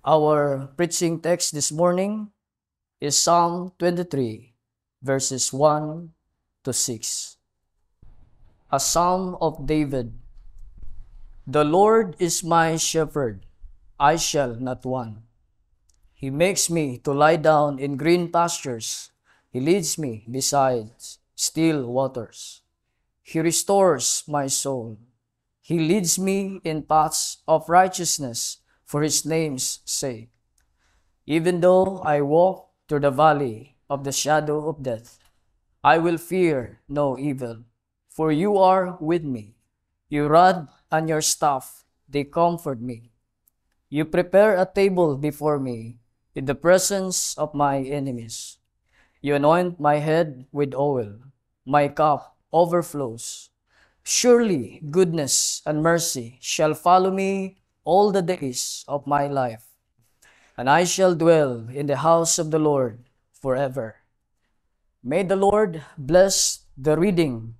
Our preaching text this morning is Psalm 23, verses 1 to 6. A Psalm of David. The Lord is my shepherd, I shall not want. He makes me to lie down in green pastures. He leads me beside still waters. He restores my soul. He leads me in paths of righteousness for His name's sake. Even though I walk through the valley of the shadow of death, I will fear no evil, for You are with me. Your rod and Your staff, they comfort me. You prepare a table before me in the presence of my enemies. You anoint my head with oil. My cup overflows. Surely goodness and mercy shall follow me all the days of my life, and I shall dwell in the house of the Lord forever. May the Lord bless the reading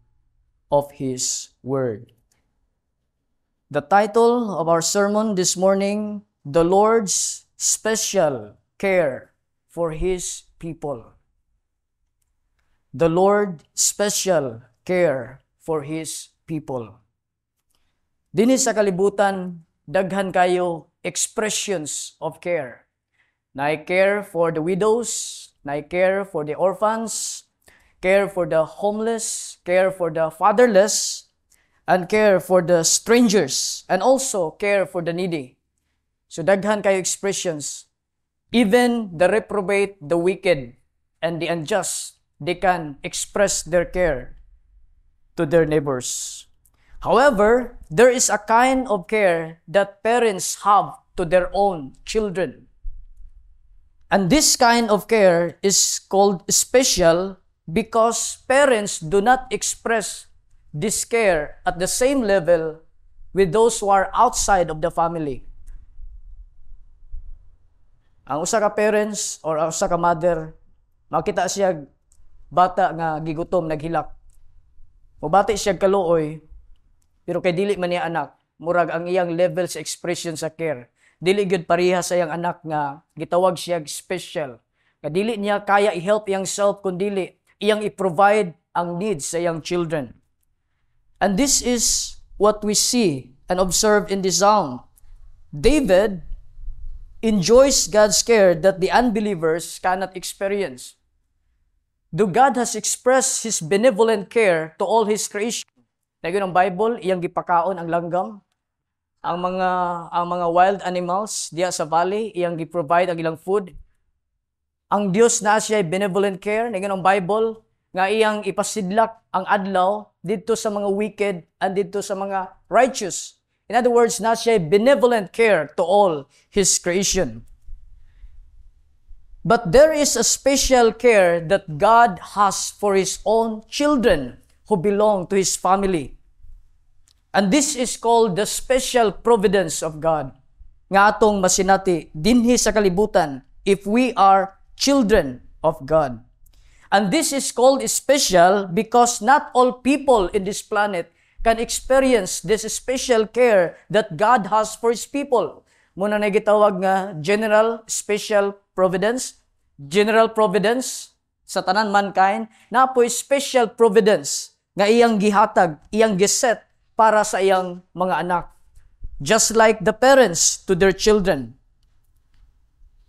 of His word. The title of our sermon this morning, The Lord's Special Care for His People. The Lord's special care for His people. Dinhi sa kalibutan, daghan kayo expressions of care. Na care for the widows, na care for the orphans, care for the homeless, care for the fatherless, and care for the strangers, and also care for the needy. So daghan kayo expressions. Even the reprobate, the wicked, and the unjust, they can express their care to their neighbors. However, there is a kind of care that parents have to their own children. And this kind of care is called special because parents do not express this care at the same level with those who are outside of the family. Ang usa ka parents or ang usa ka mother, makita siya bata nga gigutom, naghilak. Mubati siya kaluoy, pero kay dili man niya anak, murag ang iyang level sa expression sa care. Dili gyud pareha sa iyang anak nga gitawag siya special. Nga dili niya kaya i-help iyang self kundi iyang i-provide ang needs sa iyang children. And this is what we see and observe in this psalm. David enjoys God's care that the unbelievers cannot experience. Though God has expressed His benevolent care to all His creation. Nagyon ang Bible, iyang gipakaon ang langgam. Ang mga wild animals diya sa valley, iyang gi-provide ang ilang food. Ang Dios na siya benevolent care, nagyon ang Bible, nga iyang ipasidlak ang adlaw didto sa mga wicked and didto sa mga righteous. In other words, na siya benevolent care to all His creation. But there is a special care that God has for His own children who belong to His family. And this is called the special providence of God. Nga atong masinati dinhi sa kalibutan if we are children of God. And this is called special because not all people in this planet can experience this special care that God has for His people. Muna na gitawag nga general special providence, general providence sa tanan mankind, na po special providence nga iyang gihatag, iyang giset para sa iyang mga anak. Just like the parents to their children.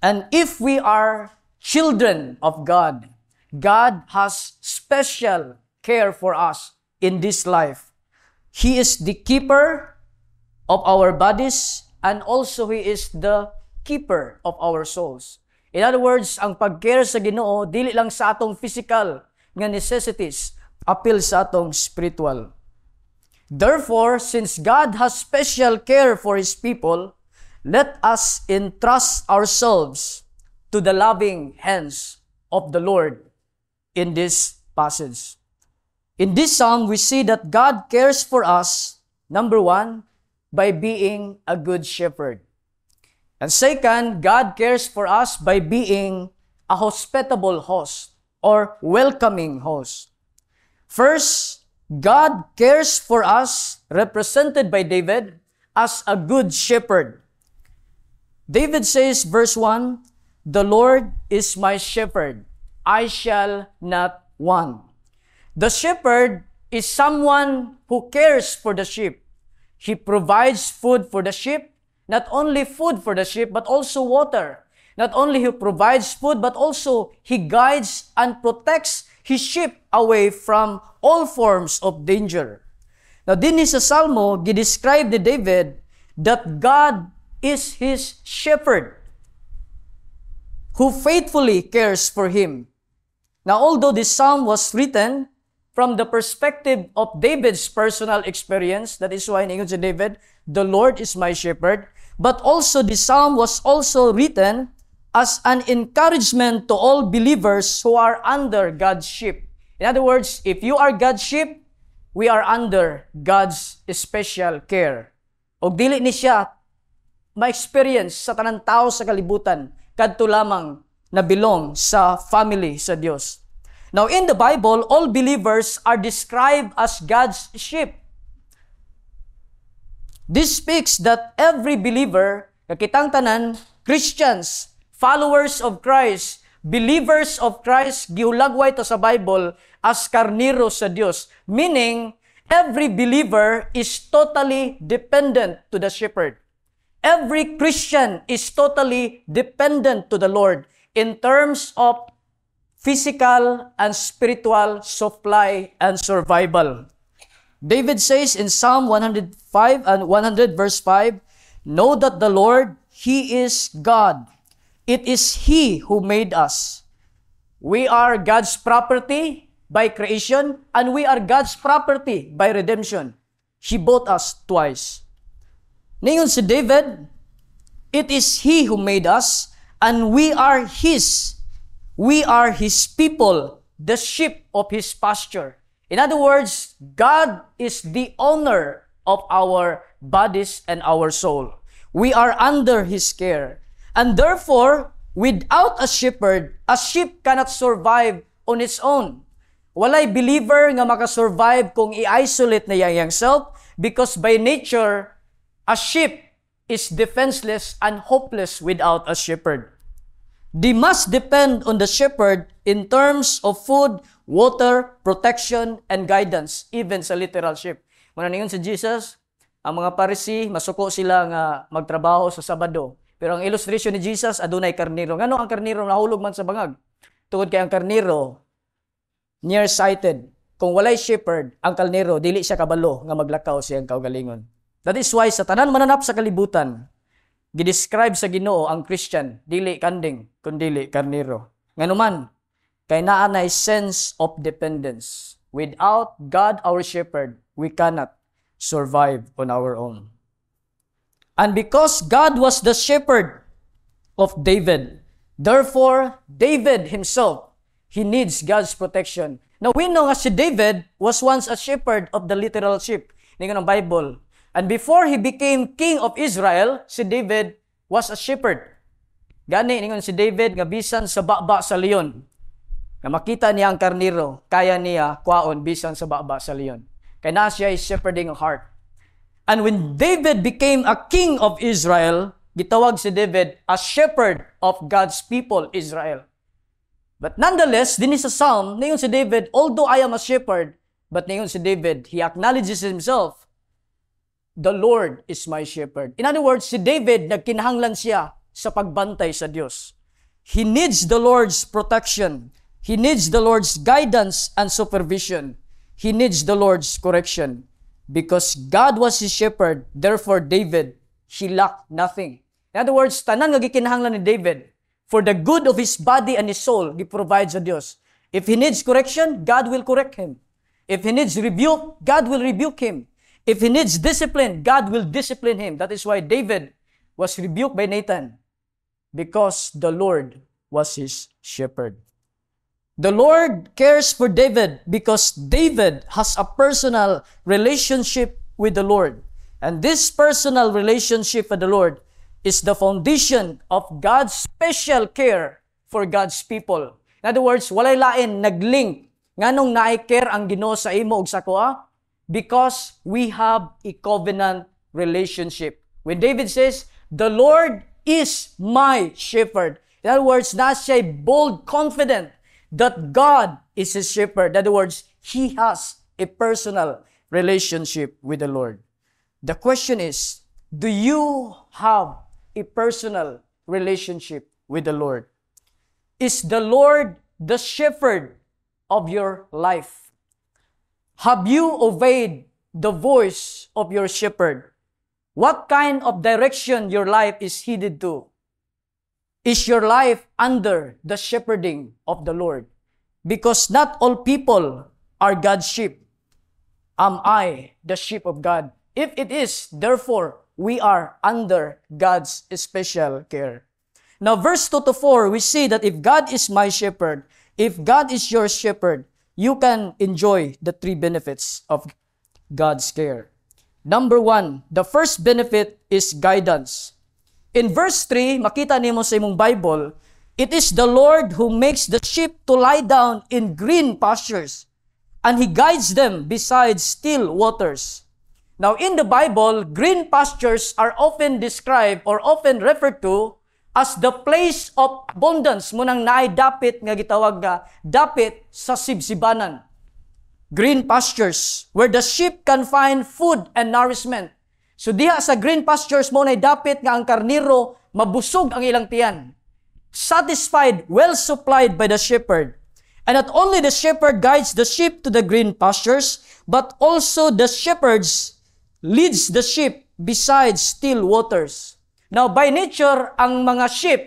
And if we are children of God, God has special care for us in this life. He is the keeper of our bodies and also He is the keeper of our souls. In other words, ang pag-care sa Ginoo dili lang sa atong physical nga necessities, apil sa atong spiritual. Therefore, since God has special care for His people, let us entrust ourselves to the loving hands of the Lord in this passage. In this psalm, we see that God cares for us, number one, by being a good shepherd. And second, God cares for us by being a hospitable host or welcoming host. First, God cares for us, represented by David, as a good shepherd. David says, verse 1, "The Lord is my shepherd, I shall not want." The shepherd is someone who cares for the sheep. He provides food for the sheep, not only food for the sheep, but also water. Not only he provides food, but also he guides and protects his sheep away from all forms of danger. Now, din sa Salmo, gidescribe ni David that God is his shepherd who faithfully cares for him. Now, although this psalm was written from the perspective of David's personal experience, that is why ningon si David, "The Lord is my shepherd," but also this psalm was also written as an encouragement to all believers who are under God's sheep. In other words, if you are God's sheep, we are under God's special care. Og dili ni siya ma-experience sa tanang tao sa kalibutan, kadto lamang na belong sa family sa Dios. Now, in the Bible, all believers are described as God's sheep. This speaks that every believer, kakitang tanan, Christians, followers of Christ, believers of Christ, giulagway to sa Bible as karniro sa Dios. Meaning, every believer is totally dependent to the shepherd. Every Christian is totally dependent to the Lord in terms of physical and spiritual supply and survival. David says in Psalm 105 and 100 verse 5, "Know that the Lord, He is God. It is He who made us. We are God's property by creation, and we are God's property by redemption. He bought us twice." Ningon si David, "It is He who made us, and we are His. We are His people, the sheep of His pasture." In other words, God is the owner of our bodies and our soul. We are under His care. And therefore, without a shepherd, a sheep cannot survive on its own. Walay believer nga makasurvive kung i-isolate na yang self, because by nature, a sheep is defenseless and hopeless without a shepherd. They must depend on the shepherd in terms of food, water, protection, and guidance, even sa literal sheep. Muna ningon si Jesus, ang mga Pharisee, masuko sila nga magtrabaho sa Sabado. Pero ang illustration ni Jesus, adunay karniro. Ngano ang karniro nahulog man sa bangag? Tungod kay ang karniro, nearsighted. Kung walay shepherd, ang karniro, dili siya kabalo nga maglakaw siyang kaugalingon. That is why sa tanan mananap sa kalibutan, gidescribe sa Ginoo ang Christian, dili kanding, kundili karniro. Nganuman, kay naa nay sense of dependence. Without God our shepherd, we cannot survive on our own. And because God was the shepherd of David, therefore, David himself, he needs God's protection. Now, we know nga si David was once a shepherd of the literal sheep. Ningon ang Bible. And before he became king of Israel, si David was a shepherd. Gani, ningon si David, nga bisan sa baba sa leon. Nga makita niya ang karniro, kaya niya kwaon bisan sa baba sa leon. Kaya na siya is shepherding ang heart. And when David became a king of Israel, gitawag si David as shepherd of God's people, Israel. But nonetheless, din sa Psalm, ningon si David, although I am a shepherd, but ningon si David, he acknowledges himself, "The Lord is my shepherd." In other words, si David, nagkinahanglan siya sa pagbantay sa Diyos. He needs the Lord's protection. He needs the Lord's guidance and supervision. He needs the Lord's correction. Because God was his shepherd, therefore David, he lacked nothing. In other words, tanan nga gikinahanglan ni David, for the good of his body and his soul, gi-provide sa Dios. If he needs correction, God will correct him. If he needs rebuke, God will rebuke him. If he needs discipline, God will discipline him. That is why David was rebuked by Nathan, because the Lord was his shepherd. The Lord cares for David because David has a personal relationship with the Lord. And this personal relationship with the Lord is the foundation of God's special care for God's people. In other words, walay lain naglink nganong naay-care ang Ginoo sa imo ug sa kuha, because we have a covenant relationship. When David says, "The Lord is my shepherd. In other words, na siya bold, confident that God is his shepherd. In other words, he has a personal relationship with the Lord. The question is, do you have a personal relationship with the Lord? Is the Lord the shepherd of your life? Have you obeyed the voice of your shepherd? What kind of direction your life is headed to? Is your life under the shepherding of the Lord? Because not all people are God's sheep. Am I the sheep of God? If it is, therefore, we are under God's special care. Now, verse 2 to 4, we see that if God is my shepherd, if God is your shepherd, you can enjoy the three benefits of God's care. Number 1, the first benefit is guidance. In verse 3, makita nimo sa imong Bible, it is the Lord who makes the sheep to lie down in green pastures, and He guides them beside still waters. Now, in the Bible, green pastures are often described or often referred to as the place of abundance. Munang naay dapit nga gitawag nga dapit sa sibsibanan. Green pastures, where the sheep can find food and nourishment. So diha sa green pastures mo na dapit nga ang karniro mabusog ang ilang tiyan. Satisfied, well supplied by the shepherd. And not only the shepherd guides the sheep to the green pastures, but also the shepherds leads the sheep beside still waters. Now, by nature, ang mga sheep,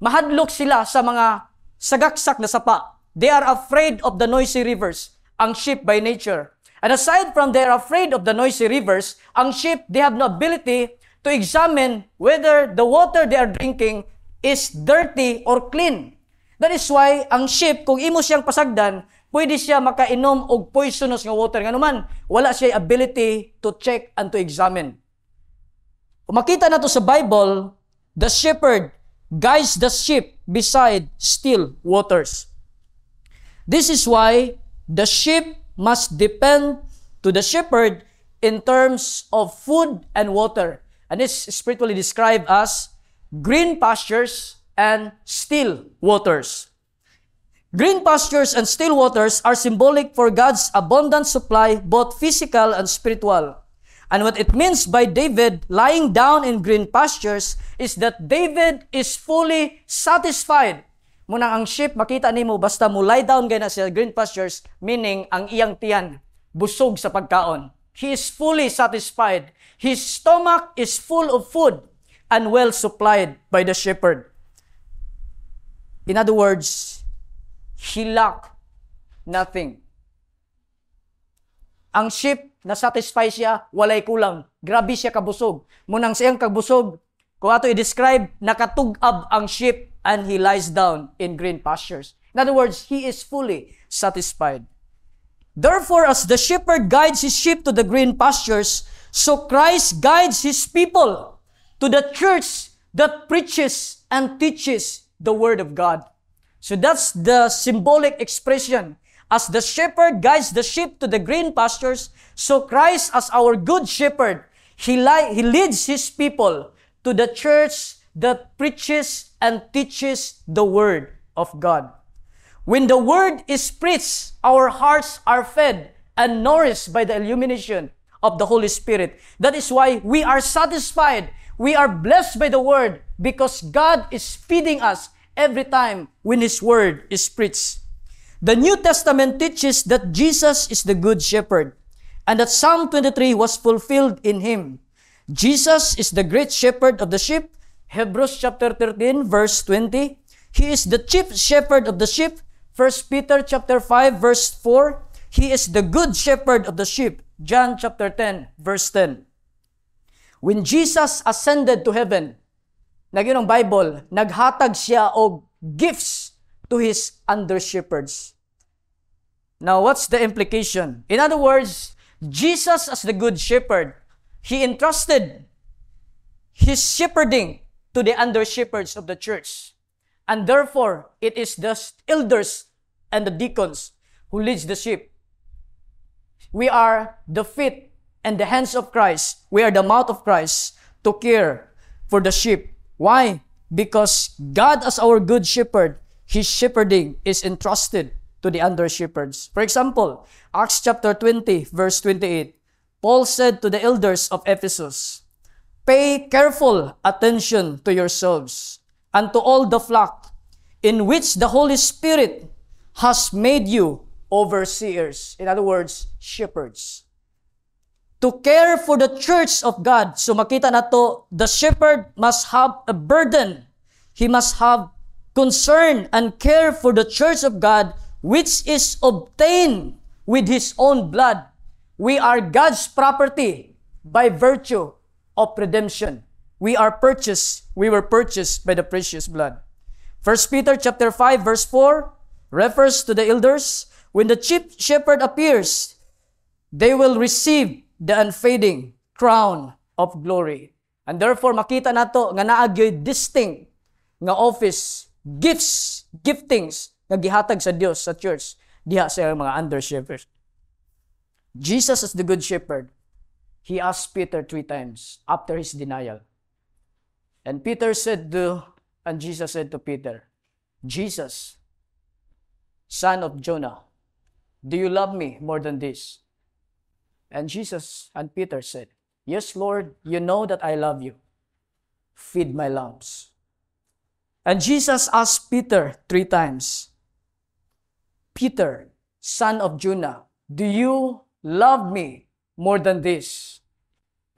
mahadlok sila sa mga sagaksak na sapa. They are afraid of the noisy rivers. Ang sheep by nature. And aside from they are afraid of the noisy rivers, ang sheep, they have no ability to examine whether the water they are drinking is dirty or clean. That is why, ang sheep, kung imo siyang pasagdan, pwede siya makainom og poisonous nga water. Nga naman, wala siya ability to check and to examine. Kung makita na to sa Bible, the shepherd guides the sheep beside still waters. This is why the sheep must depend to the shepherd in terms of food and water. And it's spiritually described as green pastures and still waters. Green pastures and still waters are symbolic for God's abundant supply, both physical and spiritual. And what it means by David lying down in green pastures is that David is fully satisfied. Munang ang sheep, makita nimo basta mo lie down gaya na sa green pastures, meaning ang iyang tiyan busog sa pagkaon. He is fully satisfied. His stomach is full of food and well supplied by the shepherd. In other words, he lack nothing. Ang sheep, na-satisfy siya, walay kulang. Grabe siya kabusog. Munang siyang kabusog, kung ato i-describe, nakatugab ang sheep and he lies down in green pastures. In other words, he is fully satisfied. Therefore, as the shepherd guides his sheep to the green pastures, so Christ guides his people to the church that preaches and teaches the Word of God. So that's the symbolic expression. As the shepherd guides the sheep to the green pastures, so Christ as our good shepherd, He leads His people to the church that preaches and teaches the Word of God. When the Word is preached, our hearts are fed and nourished by the illumination of the Holy Spirit. That is why we are satisfied. We are blessed by the Word because God is feeding us every time when His Word is preached. The New Testament teaches that Jesus is the Good Shepherd and that Psalm 23 was fulfilled in Him. Jesus is the great shepherd of the sheep. Hebrews chapter 13 verse 20. He is the chief shepherd of the sheep. 1 Peter chapter 5 verse 4. He is the good shepherd of the sheep. John chapter 10 verse 10. When Jesus ascended to heaven, ang Bible, naghatag siya og gifts to His under-shepherds. Now, what's the implication? In other words, Jesus as the good shepherd, He entrusted His shepherding to the under-shepherds of the church. And therefore, it is the elders and the deacons who leads the sheep. We are the feet and the hands of Christ. We are the mouth of Christ to care for the sheep Why? Because God as our good shepherd, His shepherding is entrusted to the under shepherds. For example, Acts chapter 20, verse 28, Paul said to the elders of Ephesus, "Pay careful attention to yourselves and to all the flock in which the Holy Spirit has made you overseers." In other words, shepherds. To care for the church of God. So makita nato, the shepherd must have a burden. He must have concern and care for the church of God, which is obtained with His own blood. We are God's property by virtue of redemption. We were purchased by the precious blood. 1 Peter chapter 5 verse 4 refers to the elders. When the chief shepherd appears, they will receive the unfading crown of glory. And therefore, makita nato nga naagyoy distinct nga office, gifts, giftings nga gihatag sa Dios sa church diha sa mga under shepherds. Jesus as the good shepherd, He asked Peter 3 times after His denial. And Jesus said to Peter, "Jesus, son of Jonah, do you love me more than this?" And Peter said, "Yes, Lord, you know that I love you. Feed my lambs." And Jesus asked Peter 3 times, "Peter, son of Jonah, do you love me more than this?"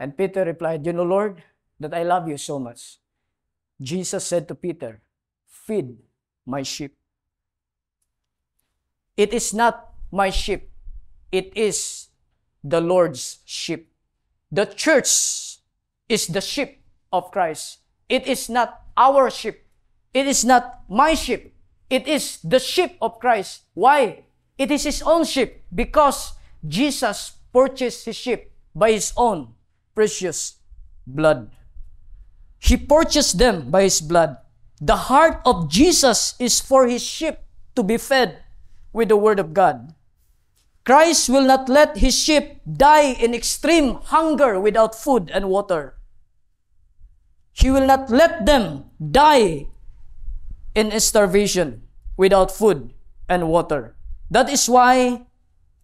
And Peter replied, "You know, Lord, that I love you so much." Jesus said to Peter, "Feed my sheep." It is not my sheep. It is the Lord's sheep. The church is the sheep of Christ. It is not our sheep. It is not my sheep. It is the sheep of Christ. Why? It is His own sheep because Jesus purchased His sheep by His own precious blood. He purchased them by His blood. The heart of Jesus is for His sheep to be fed with the Word of God. Christ will not let His sheep die in extreme hunger without food and water. He will not let them die in starvation without food and water. That is why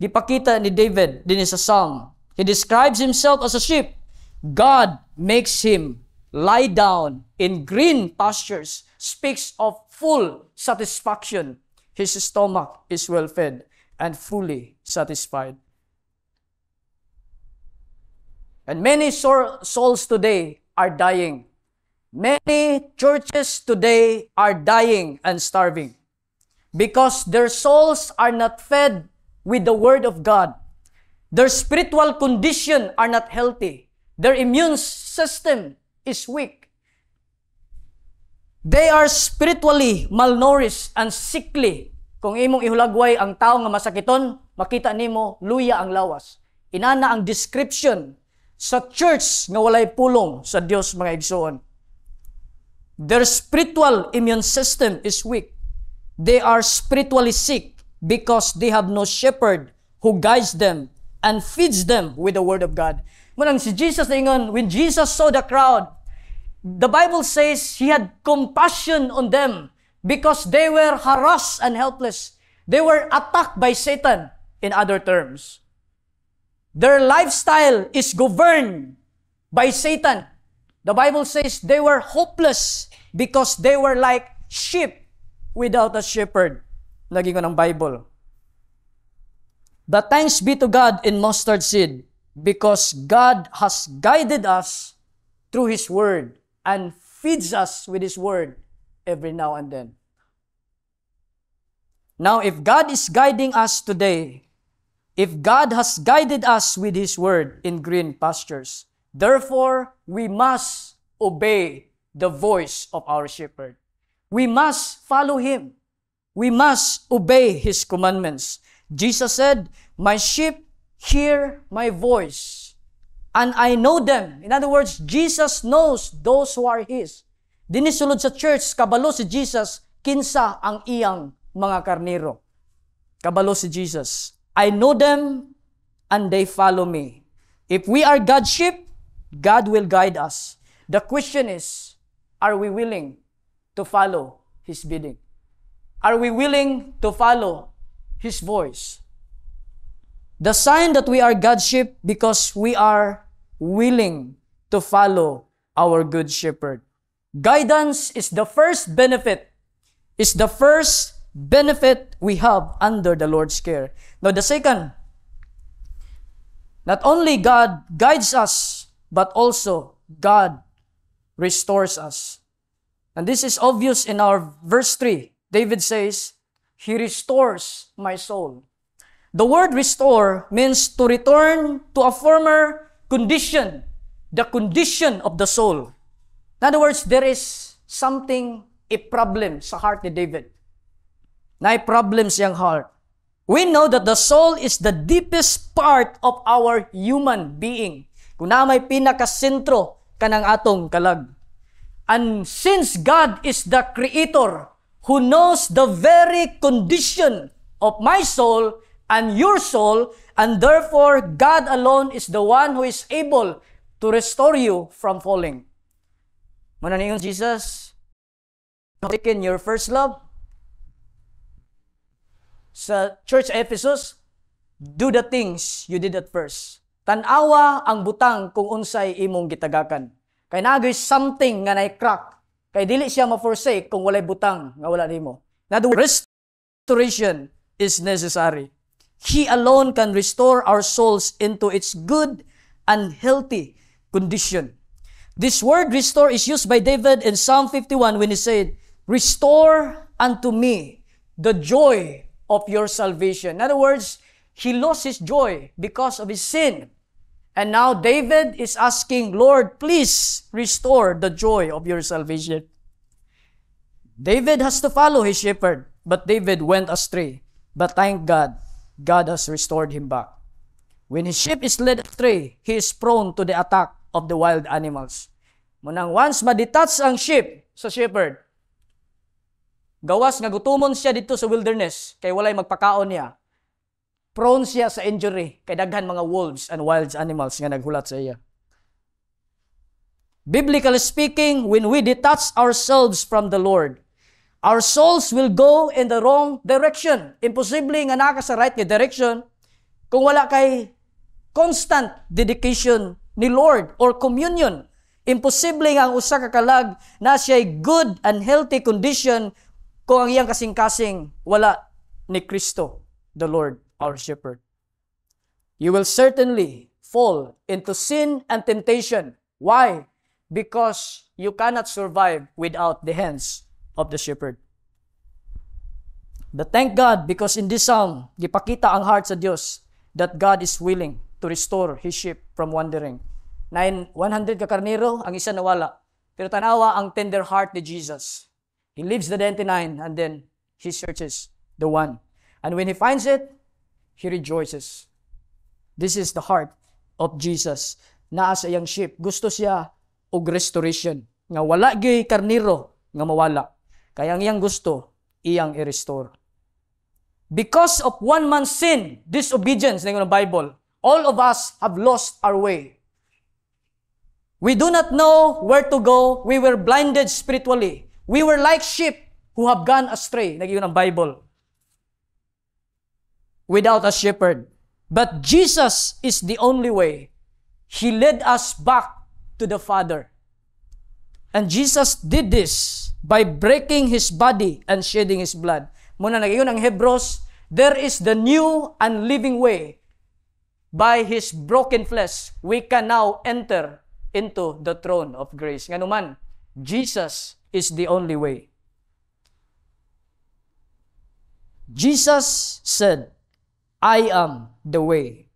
gipakita ni David din sa Psalm. He describes himself as a sheep. God makes him lie down in green pastures, speaks of full satisfaction. His stomach is well fed and fully satisfied. And many souls today are dying. Many churches today are dying and starving because their souls are not fed with the Word of God. Their spiritual condition are not healthy. Their immune system is weak. They are spiritually malnourished and sickly. Kung imong ihulagway ang tao nga masakiton, makita nimo luya ang lawas. Inana ang description sa church nga walay pulong sa Dios, mga igsoon. Their spiritual immune system is weak. They are spiritually sick because they have no shepherd who guides them and feeds them with the Word of God. Munang si Jesus na ingon, when Jesus saw the crowd, the Bible says He had compassion on them because they were harassed and helpless. They were attacked by Satan, in other terms. Their lifestyle is governed by Satan. The Bible says they were hopeless because they were like sheep without a shepherd. Lagi ko ng Bible. But thanks be to God in mustard seed because God has guided us through His Word and feeds us with His Word every now and then. Now, if God is guiding us today, if God has guided us with His Word in green pastures, therefore, we must obey the voice of our shepherd. We must follow Him. We must obey His commandments. Jesus said, "My sheep hear my voice, and I know them." In other words, Jesus knows those who are His. Dinisulod sa church, kabalo si Jesus, kinsa ang iyang mga karnero. Kabalo si Jesus. I know them, and they follow me. If we are God's sheep, God will guide us. The question is, Are we willing to follow His bidding? Are we willing to follow His voice? The sign that we are God's sheep because we are willing to follow our good shepherd. Guidance is the first benefit, we have under the Lord's care. Now the second, not only God guides us, but also God restores us. And this is obvious in our verse 3. David says, He restores my soul. The word restore means to return to a former condition, the condition of the soul. In other words, there is something, a problem sa heart ni David. Na problem siyang heart. We know that the soul is the deepest part of our human being. Kung na may pinakasentro kanang atong kalag. And since God is the Creator who knows the very condition of my soul and your soul, and therefore God alone is the one who is able to restore you from falling. Muna niyon, Jesus, taken your first love. Sa Church Ephesus, do the things you did at first. Tanawa ang butang kung unsay imong gitagakan. Kay nagoy something nga na-crack. Kay dili siya ma-forsake kung walay butang nga wala nimo. Na the restoration is necessary. He alone can restore our souls into its good and healthy condition. This word restore is used by David in Psalm 51 when he said, Restore unto me the joy of your salvation. In other words, he lost his joy because of his sin. And now David is asking, Lord, please restore the joy of your salvation. David has to follow his shepherd, but David went astray. But thank God, God has restored him back. When his sheep is led astray, he is prone to the attack of the wild animals. Munang once ma-detach ang sheep sa shepherd, gawas nga gutumon siya dito sa wilderness, kay walay magpakaon niya. Prone siya sa injury, kay daghan mga wolves and wild animals nga naghulat sa iya. Biblically speaking, when we detach ourselves from the Lord, our souls will go in the wrong direction. Imposible nga naka sa right nga direction kung wala kay constant dedication ni Lord or communion. Imposible nga ang usa ka kalag na siya'y good and healthy condition kung ang iyang kasing-kasing wala ni Kristo, the Lord, our shepherd. You will certainly fall into sin and temptation. Why? Because you cannot survive without the hands of the shepherd. But thank God, because in this psalm, gipakita ang heart sa Diyos that God is willing to restore His sheep from wandering. 100 ka karnero, ang isa nawala. Pero tanawa ang tender heart ni Jesus. He leaves the 99 and then He searches the one. And when He finds it, He rejoices. This is the heart of Jesus. Naa sa iyang sheep. Gusto siya og restoration. Nga wala gyud karnero nga mawala. Kaya ang iyang gusto, iyang i-restore. Because of one man's sin, disobedience, na Bible, all of us have lost our way. We do not know where to go. We were blinded spiritually. We were like sheep who have gone astray. Nagyon ang Bible. Without a shepherd. But Jesus is the only way. He led us back to the Father. And Jesus did this by breaking His body and shedding His blood. Muna nagyon ang Hebrews, there is the new and living way. By His broken flesh, we can now enter into the throne of grace. Nga naman, Jesus is the only way. Jesus said, I am the way.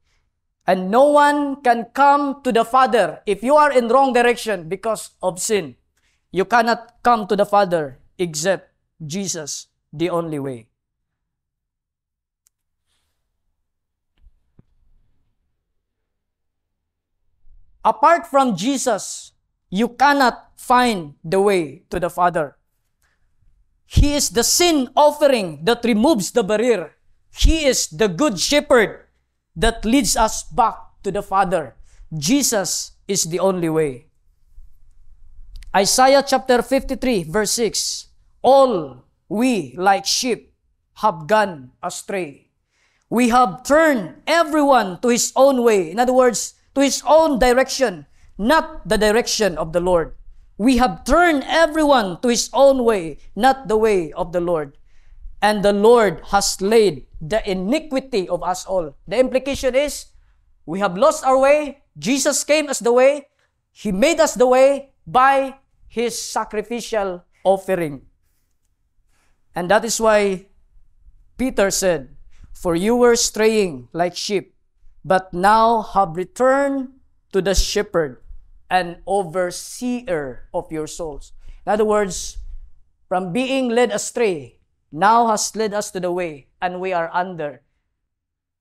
And no one can come to the Father if you are in wrong direction because of sin. You cannot come to the Father except Jesus, the only way. Apart from Jesus, you cannot find the way to the Father. He is the sin offering that removes the barrier. He is the good shepherd that leads us back to the Father. Jesus is the only way. Isaiah chapter 53 verse 6, all we like sheep have gone astray. We have turned everyone to his own way. In other words, to his own direction, not the direction of the Lord. We have turned everyone to his own way, not the way of the Lord. And the Lord has laid the iniquity of us all. The implication is, we have lost our way. Jesus came as the way. He made us the way by his sacrificial offering. And that is why Peter said, for you were straying like sheep, but now have returned to the shepherd and overseer of your souls. In other words, from being led astray, now has led us to the way, and we are under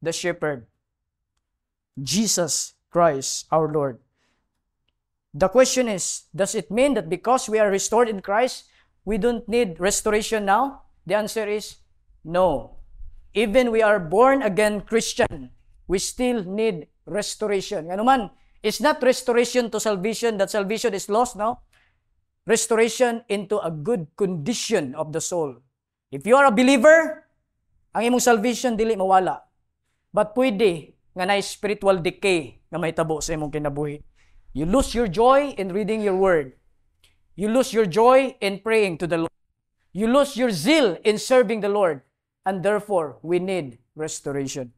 the shepherd, Jesus Christ our Lord. The question is, does it mean that because we are restored in Christ, we don't need restoration now? The answer is no. Even we are born again Christian, we still need restoration. Ano man, it's not restoration to salvation, that salvation is lost, no? Restoration into a good condition of the soul. If you are a believer, ang imong salvation dili mawala. But pwede nga na spiritual decay nga mahitabo sa imong kinabuhi. You lose your joy in reading your word. You lose your joy in praying to the Lord. You lose your zeal in serving the Lord. And therefore, we need restoration.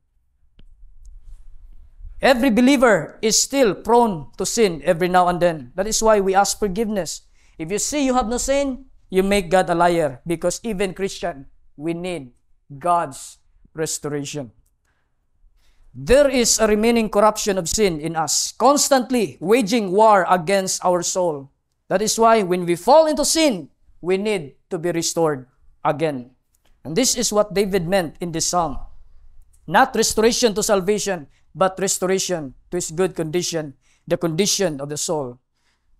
Every believer is still prone to sin every now and then. That is why we ask forgiveness. If you say you have no sin, you make God a liar. Because even Christian, we need God's restoration. There is a remaining corruption of sin in us, constantly waging war against our soul. That is why when we fall into sin, we need to be restored again. And this is what David meant in this psalm. Not restoration to salvation, but restoration to his good condition, the condition of the soul.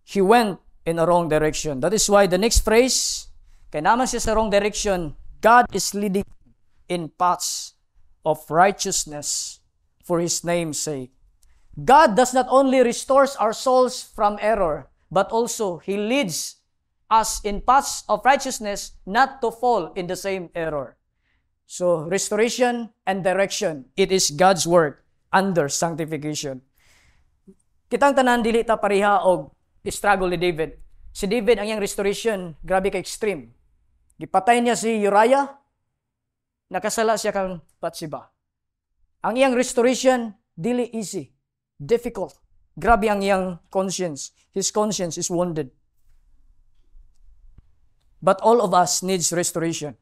He went in a wrong direction. That is why the next phrase, kaya naman siya sa wrong direction, God is leading in paths of righteousness for his name's sake. God does not only restores our souls from error, but also he leads us in paths of righteousness not to fall in the same error. So, restoration and direction, it is God's work under sanctification. Kitang tanan dili ta pareha og struggle ni David. Si David, ang iyang restoration, grabe ka extreme. Gipatay niya si Uriah, nakasala siya kang Bathsheba. Ang iyang restoration, dili easy, difficult. Grabe ang iyang conscience. His conscience is wounded. But all of us needs restoration.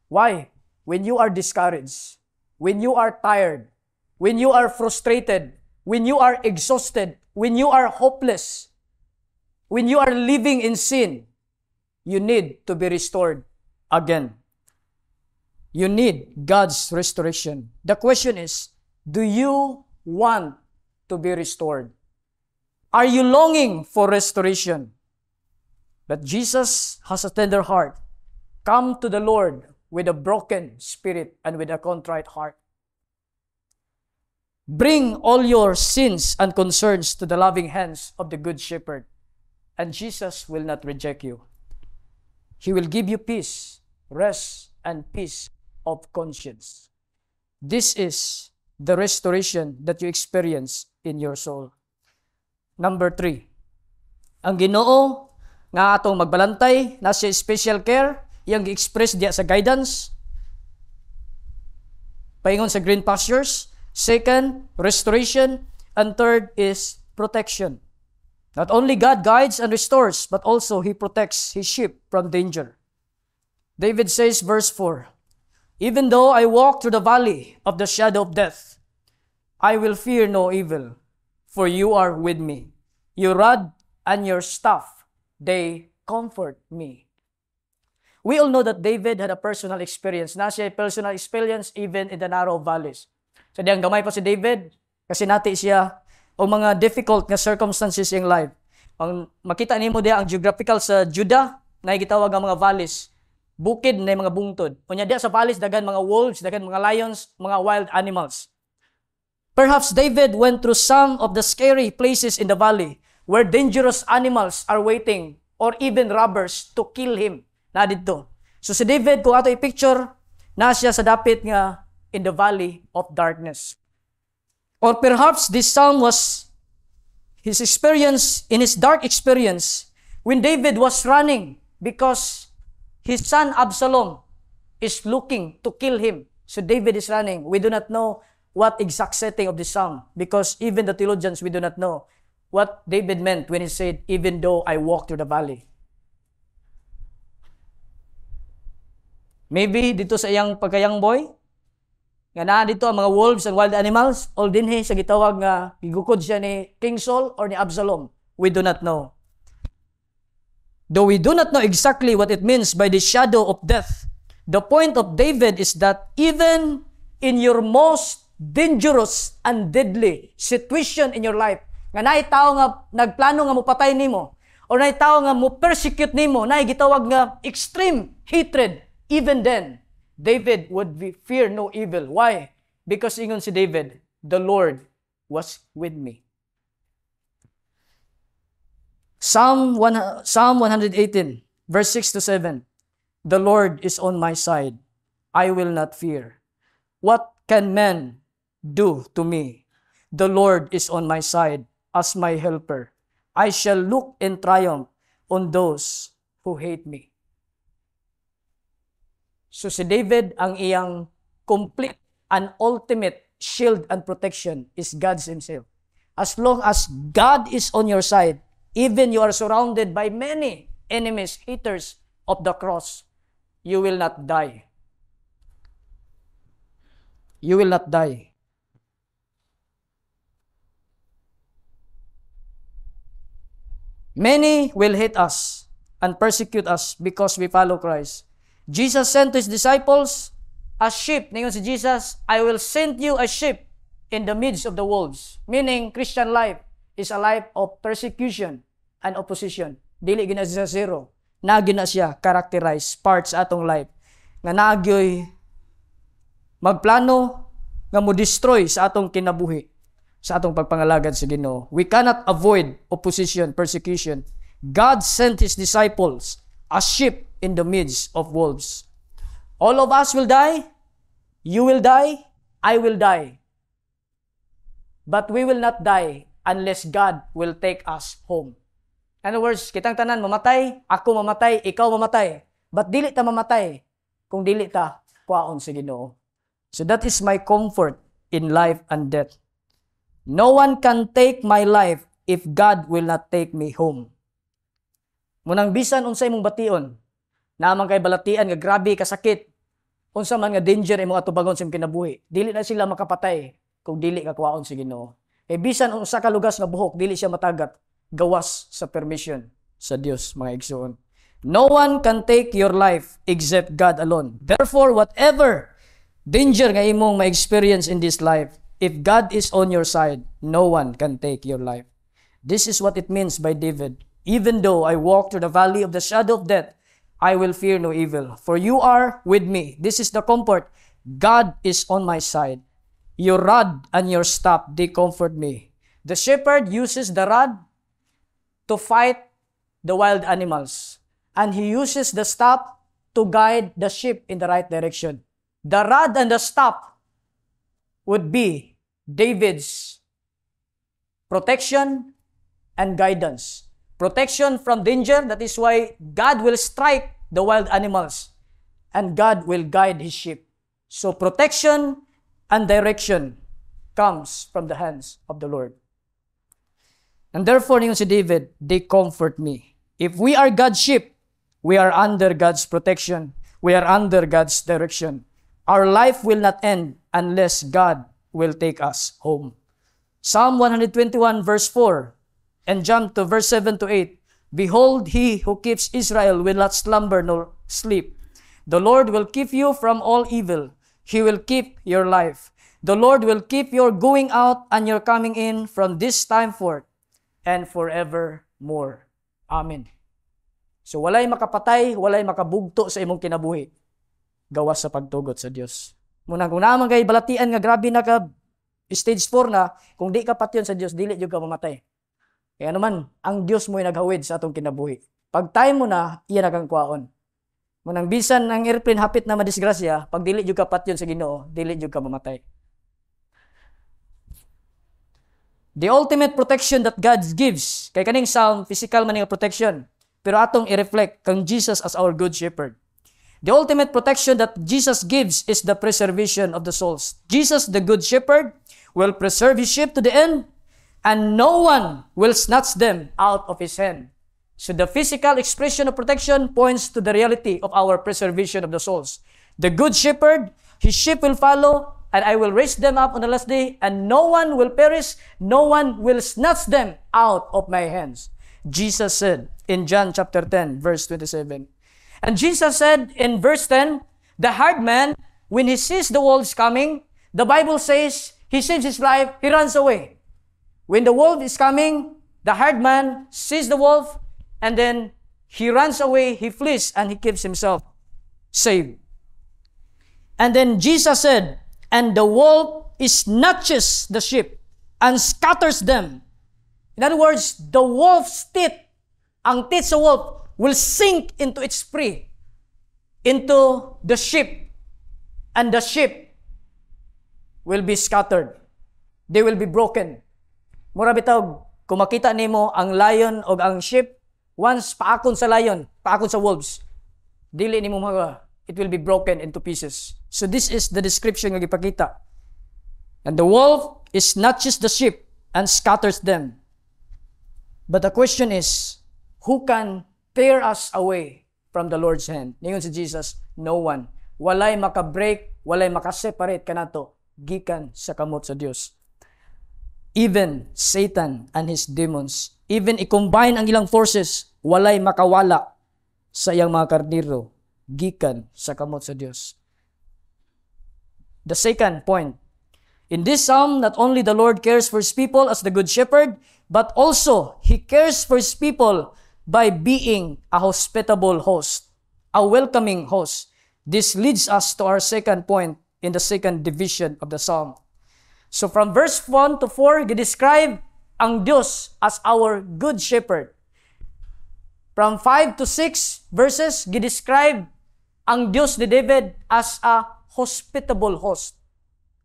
Why? When you are discouraged, when you are tired, when you are frustrated, when you are exhausted, when you are hopeless, when you are living in sin, you need to be restored again. You need God's restoration. The question is, do you want to be restored? Are you longing for restoration? But Jesus has a tender heart. Come to the Lord with a broken spirit and with a contrite heart. Bring all your sins and concerns to the loving hands of the Good Shepherd, and Jesus will not reject you. He will give you peace, rest, and peace of conscience. This is the restoration that you experience in your soul. Number 3, ang Ginoo nga atong magbalantay, nasa special care, iyang gi-express diya sa guidance, paingon sa green pastures. Second, restoration. And third is protection. Not only God guides and restores, but also He protects His sheep from danger. David says, verse 4, even though I walk through the valley of the shadow of death, I will fear no evil, for you are with me. Your rod and your staff, they comfort me. We all know that David had a personal experience. Nasa personal experience even in the narrow valleys. So diyang gamay pa si David, kasi nati siya o mga difficult nga circumstances in life. Ang makita nimo diya ang geographical sa Judah, na gitawag ang mga valleys. Bukid na mga bungtod. Unya diya sa valleys, dagan mga wolves, dagan mga lions, mga wild animals. Perhaps David went through some of the scary places in the valley where dangerous animals are waiting or even robbers to kill him. Na dito. So si David, kung ato i-picture, na siya sa dapit nga in the valley of darkness. Or perhaps this psalm was his experience, in his dark experience, when David was running because his son Absalom is looking to kill him. So David is running. We do not know what exact setting of the psalm, because even the theologians, we do not know what David meant when he said, even though I walk through the valley. Maybe dito sa iyang pagka-young boy, nga naa dito ang mga wolves and wild animals, all dinhi sa gitawag nga gigukod siya ni King Saul or ni Absalom. We do not know. Though we do not know exactly what it means by the shadow of death, the point of David is that even in your most dangerous and deadly situation in your life, nga naay tao nga nagplano nga mopatay nimo, or naay tao nga mo persecute nimo, naay gitawag nga extreme hatred, even then, David would fear no evil. Why? Because ingon si David, the Lord was with me. Psalm 118, verse 6 to 7. The Lord is on my side. I will not fear. What can man do to me? The Lord is on my side as my helper. I shall look in triumph on those who hate me. So si David, ang iyang complete and ultimate shield and protection is God Himself. As long as God is on your side, even you are surrounded by many enemies, haters of the cross, you will not die. You will not die. Many will hate us and persecute us because we follow Christ. Jesus sent to His disciples a sheep. Ningon si Jesus, I will send you a sheep in the midst of the wolves. Meaning, Christian life is a life of persecution and opposition. Dili gina siya zero. Nagi na siya characterize parts sa atong life. Nga nagyoy magplano nga mo destroy sa atong kinabuhi, sa atong pagpangalagad sa Ginoo. We cannot avoid opposition, persecution. God sent His disciples a sheep in the midst of wolves. All of us will die. You will die. I will die. But we will not die unless God will take us home. In other words, kitang tanan mamatay, ako mamatay, ikaw mamatay. But dili ta mamatay kung dili ta kuwaon sa Ginoo. So that is my comfort in life and death. No one can take my life if God will not take me home. Munang bisan unsay mong bation, naman kay balatian nga grabe kasakit, unsa man nga danger imong atubangon sa kinabuhi, dili na sila makapatay kung dili ka kuwaon sa Ginoo. E bisan unsa ka lugas nga buhok, dili siya matagat gawas sa permission sa Dios, mga igsoon. No one can take your life except God alone. Therefore, whatever danger nga imong ma-experience in this life, if God is on your side, no one can take your life. This is what it means by David. Even though I walk through the valley of the shadow of death, I will fear no evil, for you are with me. This is the comfort. God is on my side. Your rod and your staff, they comfort me. The shepherd uses the rod to fight the wild animals, and he uses the staff to guide the sheep in the right direction. The rod and the staff would be David's protection and guidance. Protection from danger, that is why God will strike the wild animals and God will guide His sheep. So protection and direction comes from the hands of the Lord. And therefore, ningon si David, they comfort me. If we are God's sheep, we are under God's protection. We are under God's direction. Our life will not end unless God will take us home. Psalm 121 verse 4, and jump to verse 7 to 8. Behold, He who keeps Israel will not slumber nor sleep. The Lord will keep you from all evil. He will keep your life. The Lord will keep your going out and your coming in from this time forth and forevermore. Amen. So walay makapatay, walay makabugto sa imong kinabuhi, gawas sa pagtugot sa Dios. Muna kung naman kay balatian nga grabe na ka stage 4 na, kung di ka patyon sa Dios, dili jud ka mamatay. Kaya naman, ang Dios mo'y naghawid sa atong kinabuhi. Pag time mo na, iya na kang kuwaon. Munang bisan ang airplane hapit na madisgrasya, pag dili jud ka patyon sa Ginoo, dili jud ka mamatay. The ultimate protection that God gives, kay kaning psalm, physical man nga protection, pero atong i-reflect kang Jesus as our good shepherd. The ultimate protection that Jesus gives is the preservation of the souls. Jesus, the good shepherd, will preserve his sheep to the end, and no one will snatch them out of his hand. So the physical expression of protection points to the reality of our preservation of the souls. The good shepherd, his sheep will follow, and I will raise them up on the last day, and no one will perish, no one will snatch them out of my hands. Jesus said in John chapter 10, verse 27. And Jesus said in verse 10, the hard man, when he sees the wolves coming, the Bible says, he saves his life, he runs away. When the wolf is coming, the hard man sees the wolf, and then he runs away, he flees, and he keeps himself saved. And then Jesus said, and the wolf snatches the sheep and scatters them. In other words, the wolf's teeth, ang teeth sa wolf, will sink into its prey, into the sheep, and the sheep will be scattered. They will be broken. Mura bitaw, kung makita nimo ang lion o ang sheep, once paakon sa lion, paakon sa wolves, dili nimo it will be broken into pieces. So this is the description nga gipakita. And the wolf snatches the sheep and scatters them. But the question is, who can tear us away from the Lord's hand? Ningon si Jesus, no one. Walay makabreak, walay makaseparate kanato gikan sa kamot sa Dios. Even Satan and his demons, even i-combine ang ilang forces, walay makawala sa iyang mga karniro gikan sa kamot sa Dios. The second point, in this psalm, not only the Lord cares for his people as the good shepherd, but also he cares for his people by being a hospitable host, a welcoming host. This leads us to our second point in the second division of the psalm. So from verse 1 to 4, describe ang Diyos as our good shepherd. From 5 to 6 verses, describe ang Diyos ni David as a hospitable host,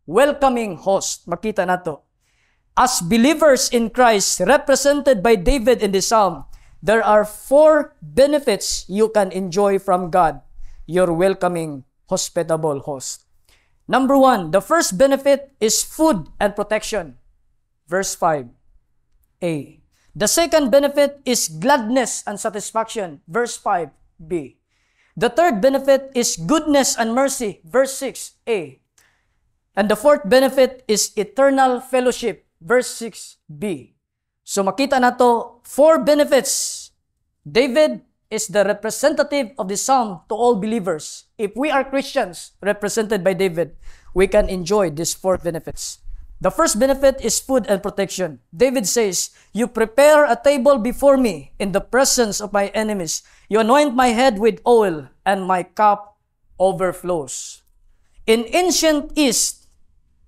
welcoming host. Makita nato. As believers in Christ, represented by David in this psalm, there are 4 benefits you can enjoy from God, your welcoming, hospitable host. Number 1, the first benefit is food and protection. Verse 5a. The second benefit is gladness and satisfaction. Verse 5b. The third benefit is goodness and mercy. Verse 6a. And the fourth benefit is eternal fellowship. Verse 6b. So makita nato 4 benefits. David is the representative of the psalm to all believers. If we are Christians, represented by David, we can enjoy these 4 benefits. The first benefit is food and protection. David says, you prepare a table before me in the presence of my enemies. You anoint my head with oil, and my cup overflows. In ancient East,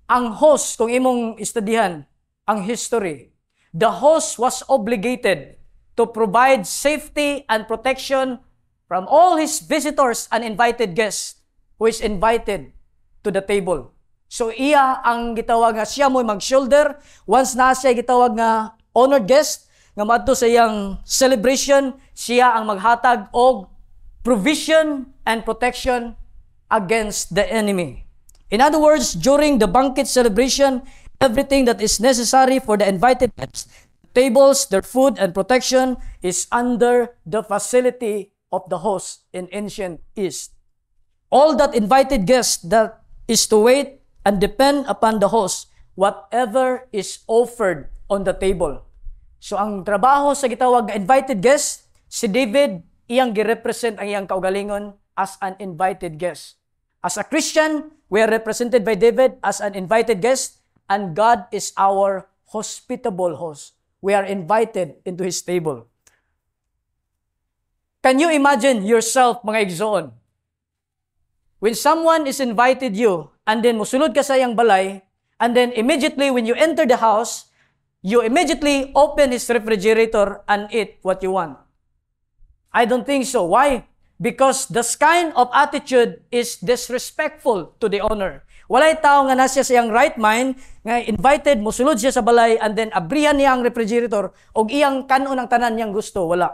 ang host, kung imong studihan, ang history, the host was obligated to provide safety and protection from all his visitors and invited guests who is invited to the table. So iya ang gitawag nga siya mo'y mag-shoulder once na siya gitawag nga honored guest nga madto sa iyang celebration, siya ang maghatag og provision and protection against the enemy. In other words, during the banquet celebration, everything that is necessary for the invited guests, tables, their food, and protection is under the facility of the host in ancient East. All that invited guests that is to wait and depend upon the host, whatever is offered on the table. So ang trabaho sa gitawag na invited guest, si David, iyang girepresent ang iyang kaugalingon as an invited guest. As a Christian, we are represented by David as an invited guest, and God is our hospitable host. We are invited into His table. Can you imagine yourself, mga igsoon? When someone is invited you, and then musulod ka sa iyang balay, and then immediately when you enter the house, you immediately open his refrigerator and eat what you want. I don't think so. Why? Because this kind of attitude is disrespectful to the owner. Walay tao nga nasa sa iyang right mind, nga invited, musulod siya sa balay, and then abrihan niya ang refrigerator, o iyang kanon ang tanan niyang gusto. Wala.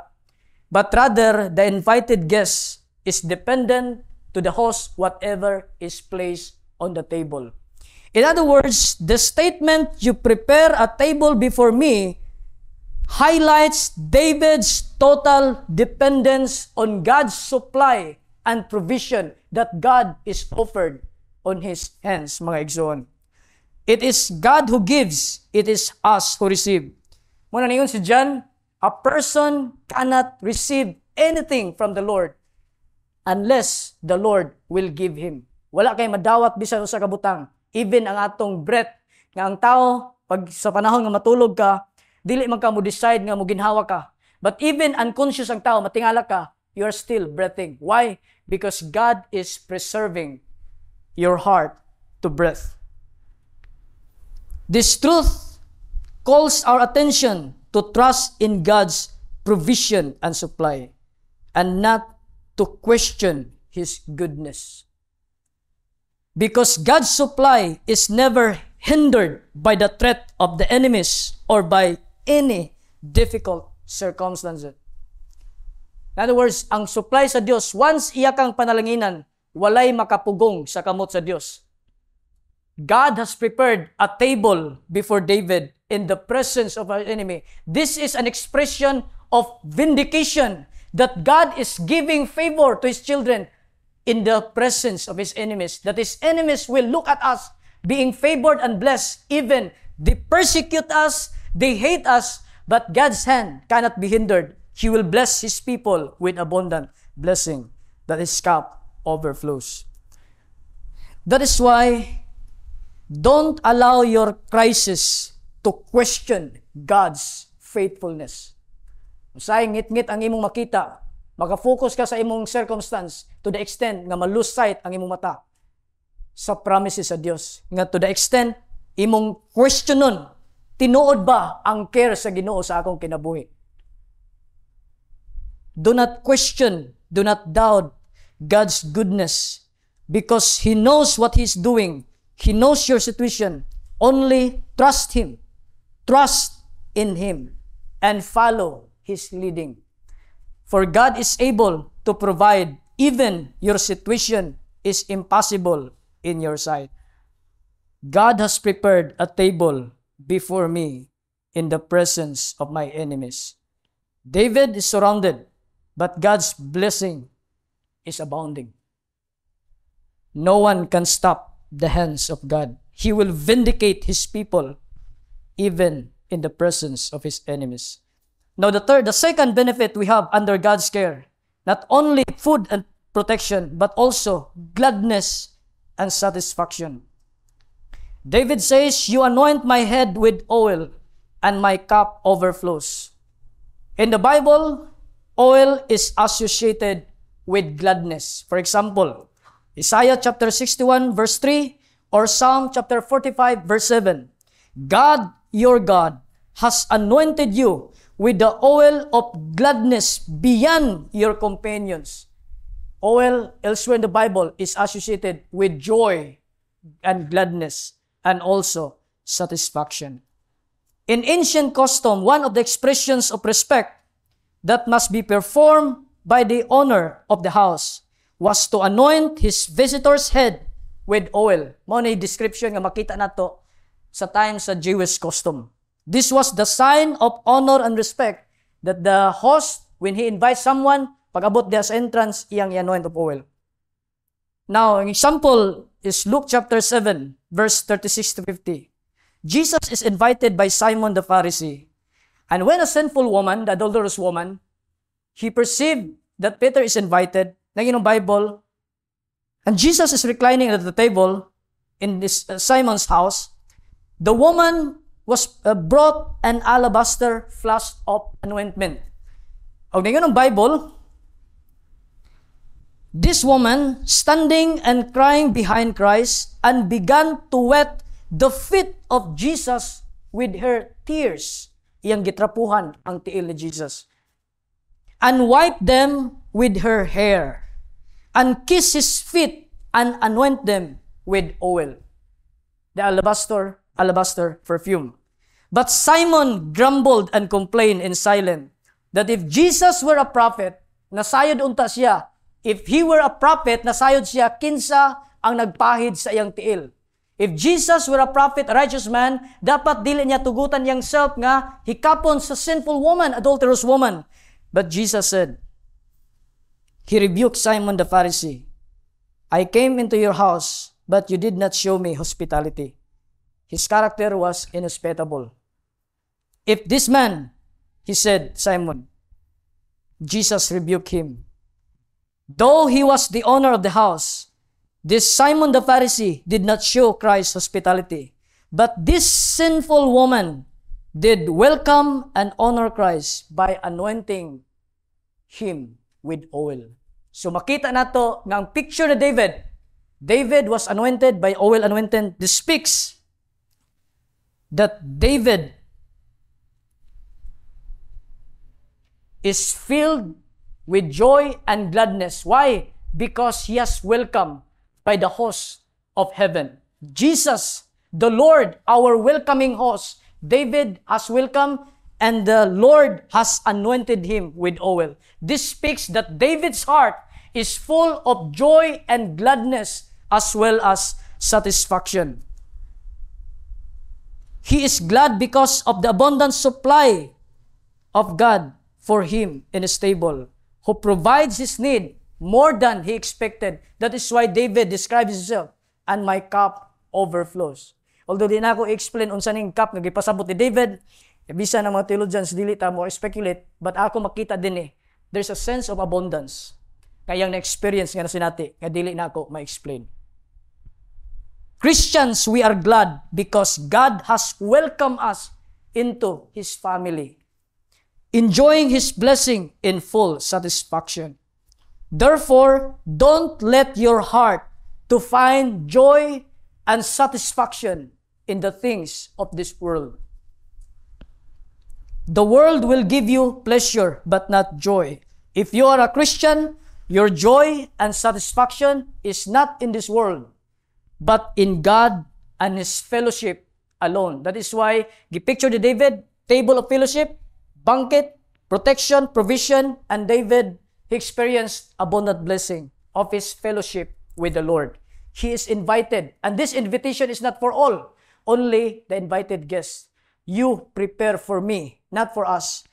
But rather, the invited guest is dependent to the host whatever is placed on the table. In other words, the statement, you prepare a table before me, highlights David's total dependence on God's supply and provision that God is offered on his hands, mga igsoon. It is God who gives, it is us who receive. Muna niyon si John, a person cannot receive anything from the Lord unless the Lord will give him. Wala kay madawat bisan sa kabutang. Even ang atong breath, nga ang tao, pag sa panahon nga matulog ka, dili man ka mo decide nga mo ginhawa ka. But even unconscious ang tao, matingala ka, you are still breathing. Why? Because God is preserving your heart to breath. This truth calls our attention to trust in God's provision and supply, and not to question His goodness. Because God's supply is never hindered by the threat of the enemies or by any difficult circumstances. In other words, ang supply sa Dios, once iya kang panalanginan, walay makapugong sa kamot sa Dios. God has prepared a table before David in the presence of our enemy. This is an expression of vindication that God is giving favor to His children in the presence of His enemies. That His enemies will look at us being favored and blessed. Even they persecute us, they hate us, but God's hand cannot be hindered. He will bless His people with abundant blessing, that His cup overflows. That is why don't allow your crisis to question God's faithfulness. Usay ngit-ngit ang imong makita, maka-focus ka sa imong circumstance to the extent nga ma-lose sight ang imong mata sa promises sa Dios. Nga to the extent imong questionon, tinuod ba ang care sa Ginoo sa akong kinabuhi? Do not question, do not doubt God's goodness, because He knows what He's doing. He knows your situation. Only trust Him. Trust in Him and follow His leading. For God is able to provide even your situation is impossible in your sight. God has prepared a table before me in the presence of my enemies. David is surrounded, but God's blessing is abounding. No one can stop the hands of God. He will vindicate His people even in the presence of His enemies. Now the second benefit we have under God's care, not only food and protection, but also gladness and satisfaction. David says, "You anoint my head with oil, and my cup overflows." In the Bible, oil is associated with gladness. For example, Isaiah chapter 61 verse 3 or Psalm chapter 45 verse 7. God, your God, has anointed you with the oil of gladness beyond your companions. Oil elsewhere in the Bible is associated with joy and gladness and also satisfaction. In ancient custom, one of the expressions of respect that must be performed by the owner of the house was to anoint his visitor's head with oil. Mao na description nga makita nato sa time sa Jewish custom. This was the sign of honor and respect that the host, when he invites someone, pag-abot diya sa entrance, iyang anoint of oil. Now, an example is Luke chapter 7, verse 36 to 50. Jesus is invited by Simon the Pharisee. And when a sinful woman, the adulterous woman, he perceived that Peter is invited, naging Bible, and Jesus is reclining at the table in this Simon's house. The woman was brought an alabaster flask of anointment. Og naging Bible, this woman standing and crying behind Christ and began to wet the feet of Jesus with her tears. Iyang gitrapuhan ang tiil ni Jesus. and wiped them with her hair, and kissed his feet, and anointed them with oil, the alabaster perfume. But Simon grumbled and complained in silence that if Jesus were a prophet, nasayod unta siya. If he were a prophet, nasayod siya kinsa ang nagpahid sa iyang tiil. If Jesus were a prophet, a righteous man, dapat dili niya tugutan yang self nga hikapon sa sinful woman, adulterous woman. But Jesus said, he rebuked Simon the Pharisee, I came into your house, but you did not show me hospitality. His character was inhospitable. If this man, he said, Simon, Jesus rebuked him. Though he was the owner of the house, this Simon the Pharisee did not show Christ hospitality. But this sinful woman did welcome and honor Christ by anointing him with oil. So makita nato nga ang picture ni David was anointed by oil anointing. This speaks that David is filled with joy and gladness. Why? Because he has welcomed by the host of heaven. Jesus, the Lord, our welcoming host, David has welcomed, and the Lord has anointed him with oil. This speaks that David's heart is full of joy and gladness as well as satisfaction. He is glad because of the abundant supply of God for him in his table, who provides his need more than he expected. That is why David describes himself, and my cup overflows. Although di na ako i-explain unsa ning cup nga gipasabot ni David, bisa na mga theologians dili ta mo speculate, but ako makita din there's a sense of abundance kayang na-experience nga nasinati nga dili na ako ma-explain. Christians, we are glad because God has welcomed us into His family, enjoying His blessing in full satisfaction. Therefore, don't let your heart to find joy and satisfaction in the things of this world. The world will give you pleasure, but not joy. If you are a Christian, your joy and satisfaction is not in this world, but in God and His fellowship alone. That is why, gipicture ni David, table of fellowship, banquet, protection, provision, and David, he experienced abundant blessing of his fellowship with the Lord. He is invited, and this invitation is not for all, only the invited guests. You prepare for me, not for us.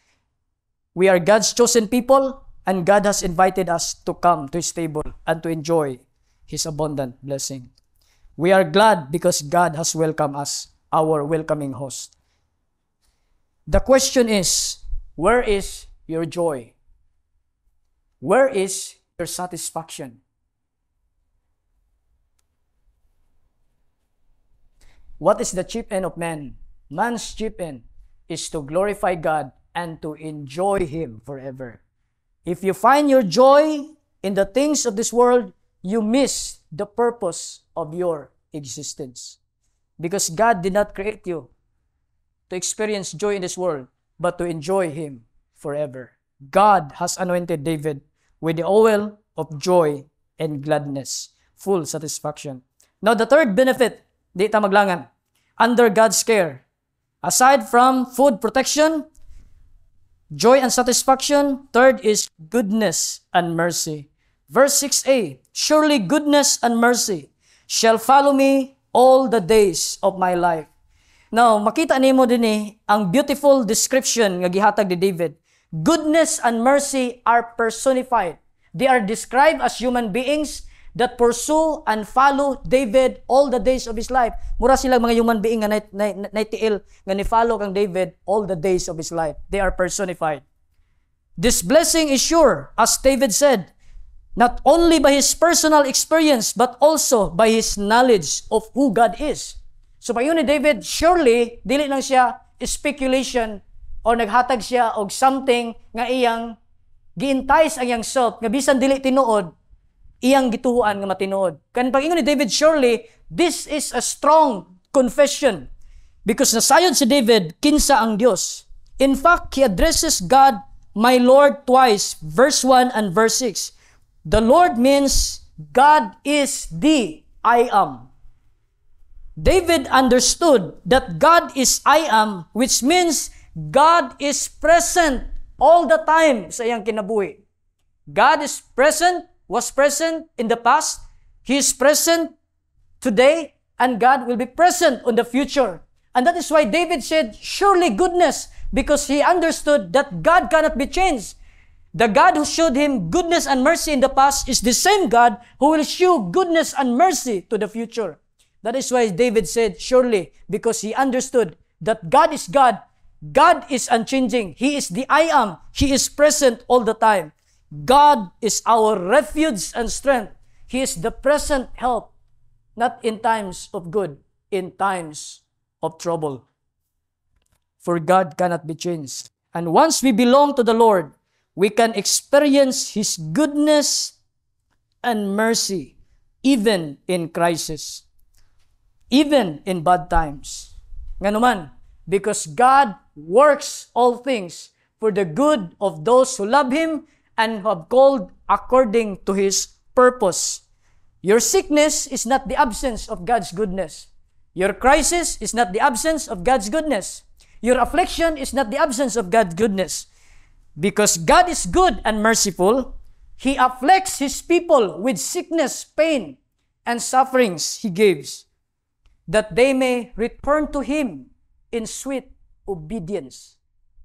We are God's chosen people, and God has invited us to come to His table and to enjoy His abundant blessing. We are glad because God has welcomed us, our welcoming host. The question is, where is your joy? Where is your satisfaction? What is the chief end of man? Man's chief end is to glorify God and to enjoy Him forever. If you find your joy in the things of this world, you miss the purpose of your existence. Because God did not create you to experience joy in this world, but to enjoy Him forever. God has anointed David with the oil of joy and gladness, full satisfaction. Now, the third benefit, di ta maglangan, under God's care, aside from food protection, joy and satisfaction, third is goodness and mercy. Verse 6a, surely goodness and mercy shall follow me all the days of my life. Now, makita nimo din ang beautiful description nga gihatag ni David. Goodness and mercy are personified. They are described as human beings that pursue and follow David all the days of his life. Mura silang mga human being nga naitiil nga ni-follow kang David all the days of his life. They are personified. This blessing is sure, as David said, not only by his personal experience, but also by his knowledge of who God is. So payon ni David, surely, dili lang siya speculation o naghatag siya og something nga iyang gi-entice ang iyang self, nga bisan dili tinuod, iyang gituhuan nga matinuod. Kan pag-ingon ni David, surely, this is a strong confession. Because nasayon si David, kinsa ang Dios. In fact, he addresses God my Lord twice, verse 1 and verse 6. The Lord means God is the I am. David understood that God is I am, which means God is present all the time sa iyang kinabuhi. God is present, was present in the past, He is present today, and God will be present in the future. And that is why David said, surely goodness, because he understood that God cannot be changed. The God who showed him goodness and mercy in the past is the same God who will show goodness and mercy to the future. That is why David said, surely, because he understood that God is God. God is unchanging. He is the I am. He is present all the time. God is our refuge and strength. He is the present help, not in times of good, in times of trouble. For God cannot be changed. And once we belong to the Lord, we can experience His goodness and mercy, even in crisis, even in bad times. Nga naman, because God works all things for the good of those who love Him and who have called according to His purpose. Your sickness is not the absence of God's goodness. Your crisis is not the absence of God's goodness. Your affliction is not the absence of God's goodness. Because God is good and merciful, He afflicts His people with sickness, pain, and sufferings He gives, that they may return to Him in sweet obedience.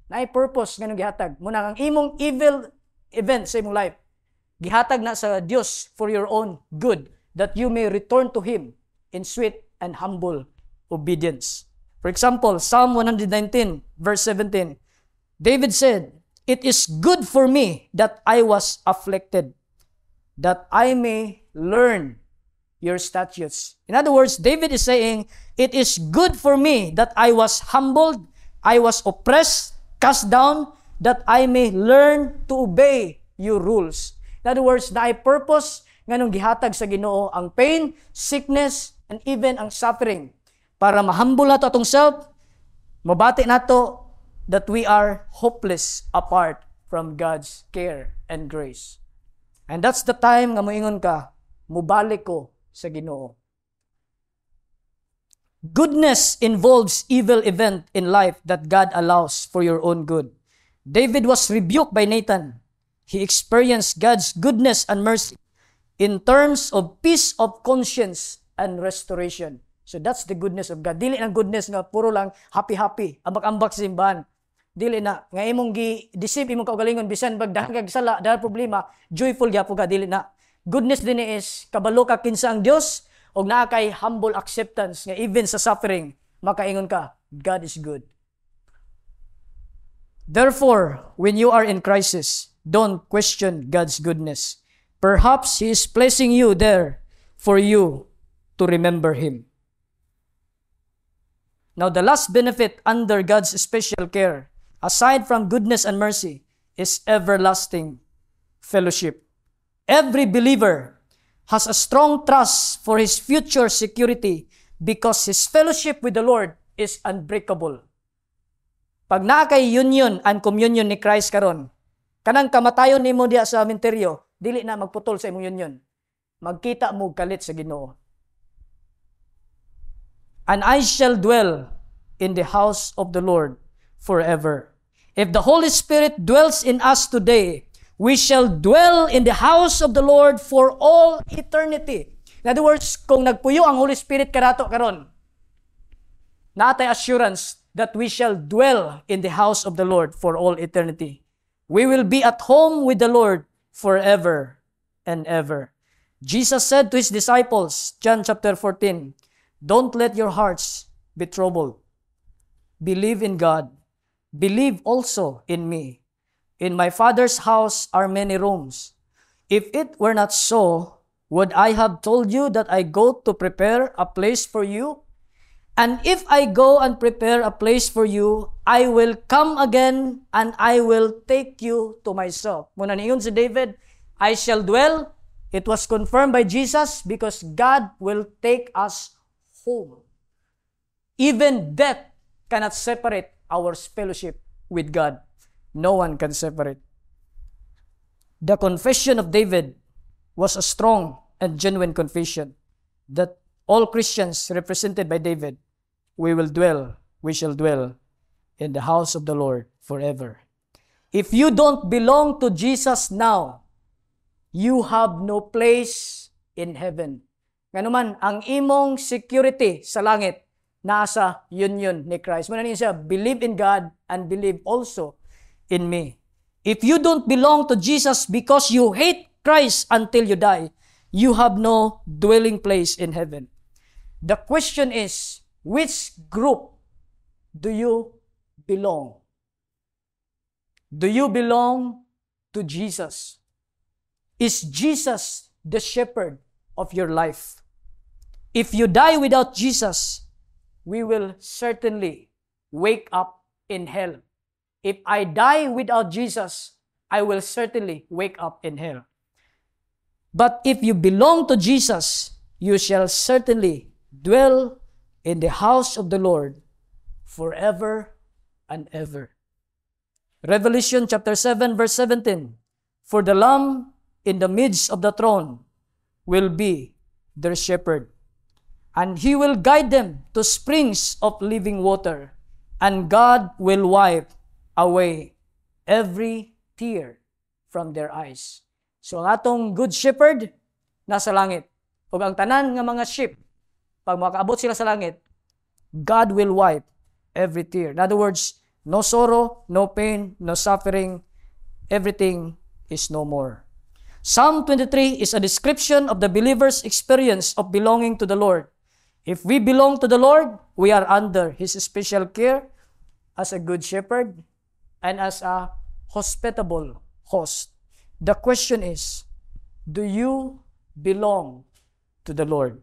Naay purpose nga nung gihatag. Muna ang imong evil event sa imong life, gihatag na sa Dios for your own good, that you may return to Him in sweet and humble obedience. For example, Psalm 119, verse 17, David said, it is good for me that I was afflicted, that I may learn your statutes. In other words, David is saying, it is good for me that I was humbled, I was oppressed, cast down, that I may learn to obey your rules. In other words, na ay purpose nga nung gihatag sa Ginoo ang pain, sickness, and even ang suffering, para mahumble nato atong self, mabati nato that we are hopeless apart from God's care and grace. And that's the time nga moingon ka, mubalik ko sa Ginoo. Goodness involves evil event in life that God allows for your own good. David was rebuked by Nathan. He experienced God's goodness and mercy in terms of peace of conscience and restoration. So that's the goodness of God. Dili ang goodness nga puro lang happy-happy, ambak-ambak sa simbahan. Dili na nga imong gi-deceive imong kaugalingon bisan pag dahil sala, dahil problema, joyful gyapon ka, dili na. Goodness din is kabalo ka kinsa ang Dios og naa kay humble acceptance nga even sa suffering makaingon ka, God is good. Therefore, when you are in crisis, don't question God's goodness. Perhaps He is placing you there for you to remember Him. Now, the last benefit under God's special care, aside from goodness and mercy, is everlasting fellowship. Every believer has a strong trust for his future security because his fellowship with the Lord is unbreakable. Pag naa kay union and communion ni Christ karon, kanang kamatayon nimo diha sa sementeryo, dili na magputol sa imong union. Magkita mo kalit sa Ginoo. And I shall dwell in the house of the Lord forever. If the Holy Spirit dwells in us today, we shall dwell in the house of the Lord for all eternity. In other words, kung nagpuyo ang Holy Spirit karato karon, naatay assurance that we shall dwell in the house of the Lord for all eternity. We will be at home with the Lord forever and ever. Jesus said to His disciples, John chapter 14, don't let your hearts be troubled. Believe in God. Believe also in me. In my Father's house are many rooms. If it were not so, would I have told you that I go to prepare a place for you? And if I go and prepare a place for you, I will come again and I will take you to myself. Muna niyon si David, I shall dwell. It was confirmed by Jesus because God will take us home. Even death cannot separate our fellowship with God. No one can separate. The confession of David was a strong and genuine confession that all Christians represented by David, we shall dwell in the house of the Lord forever. If you don't belong to Jesus now, you have no place in heaven. Nganuman, ang imong security sa langit, nasa union ni Christ. Muna niya siya, believe in God and believe also in me. If you don't belong to Jesus because you hate Christ until you die, you have no dwelling place in heaven. The question is, which group do you belong? Do you belong to Jesus? Is Jesus the shepherd of your life? If you die without Jesus, we will certainly wake up in hell. If I die without Jesus, I will certainly wake up in hell. But if you belong to Jesus, you shall certainly dwell in the house of the Lord forever and ever. Revelation chapter 7 verse 17, for the Lamb in the midst of the throne will be their shepherd, and he will guide them to springs of living water, and God will wipe away every tear from their eyes. So ang atong good shepherd nasa langit, ug ang tanan nga mga sheep, pag makaabot sila sa langit, God will wipe every tear. In other words, no sorrow, no pain, no suffering, everything is no more. Psalm 23 is a description of the believer's experience of belonging to the Lord. If we belong to the Lord, we are under His special care as a good shepherd and as a hospitable host. The question is, do you belong to the Lord?